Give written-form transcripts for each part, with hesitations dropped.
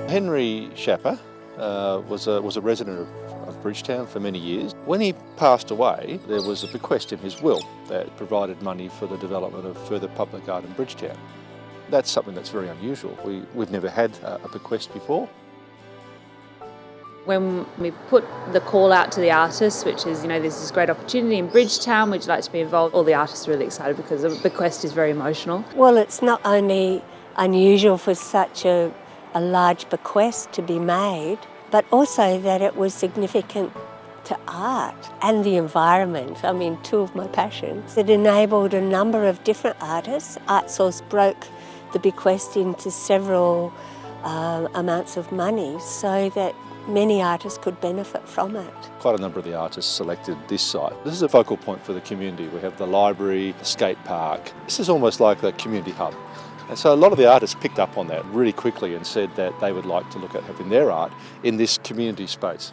Henry Schapper was a resident of Bridgetown for many years. When he passed away, there was a bequest in his will that provided money for the development of further public art in Bridgetown. That's something that's very unusual. We've never had a bequest before. When we put the call out to the artists, which is, there's this great opportunity in Bridgetown, would you like to be involved? All the artists are really excited because the bequest is very emotional. Well, it's not only unusual for such a large bequest to be made, but also that it was significant to art and the environment. Two of my passions. It enabled a number of different artists. Artsource broke the bequest into several amounts of money so that many artists could benefit from it. Quite a number of the artists selected this site. This is a focal point for the community. We have the library, the skate park. This is almost like a community hub. And so a lot of the artists picked up on that really quickly and said that they would like to look at having their art in this community space.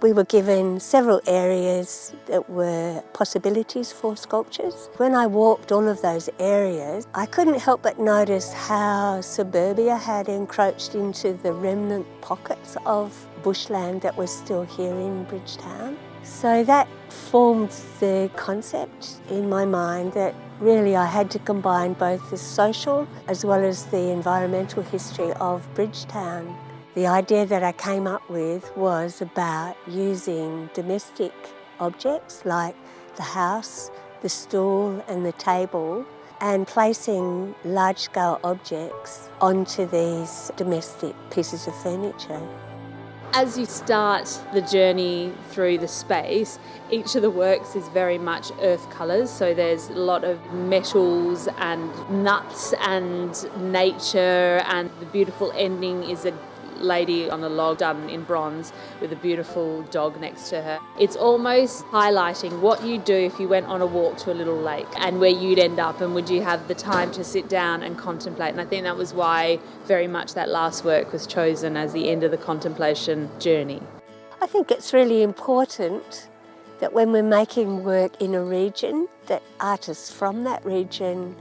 We were given several areas that were possibilities for sculptures. When I walked all of those areas, I couldn't help but notice how suburbia had encroached into the remnant pockets of bushland that was still here in Bridgetown. So that formed the concept in my mind that really I had to combine both the social as well as the environmental history of Bridgetown. The idea that I came up with was about using domestic objects like the house, the stool and the table, and placing large-scale objects onto these domestic pieces of furniture. As you start the journey through the space, each of the works is very much earth colours, so there's a lot of metals and nuts and nature, and the beautiful ending is a lady on a log done in bronze with a beautiful dog next to her. It's almost highlighting what you'd do if you went on a walk to a little lake and where you'd end up, and would you have the time to sit down and contemplate. And I think that was why very much that last work was chosen as the end of the contemplation journey. I think it's really important that when we're making work in a region, that artists from that region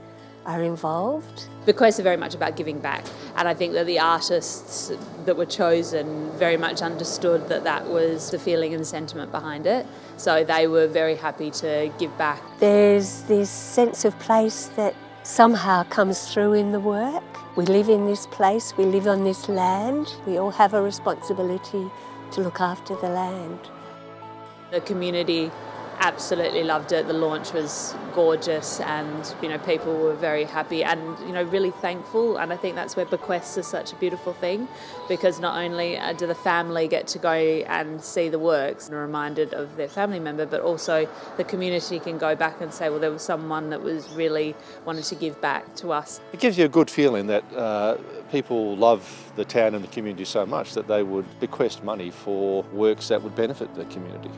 are involved. Bequests are very much about giving back, and I think that the artists that were chosen very much understood that that was the feeling and the sentiment behind it, so they were very happy to give back. There's this sense of place that somehow comes through in the work. We live in this place, we live on this land, we all have a responsibility to look after the land. The community absolutely loved it. The launch was gorgeous, and people were very happy and really thankful. And I think that's where bequests are such a beautiful thing, because not only do the family get to go and see the works and are reminded of their family member, but also the community can go back and say, well, there was someone that was really wanted to give back to us. It gives you a good feeling that people love the town and the community so much that they would bequest money for works that would benefit the community.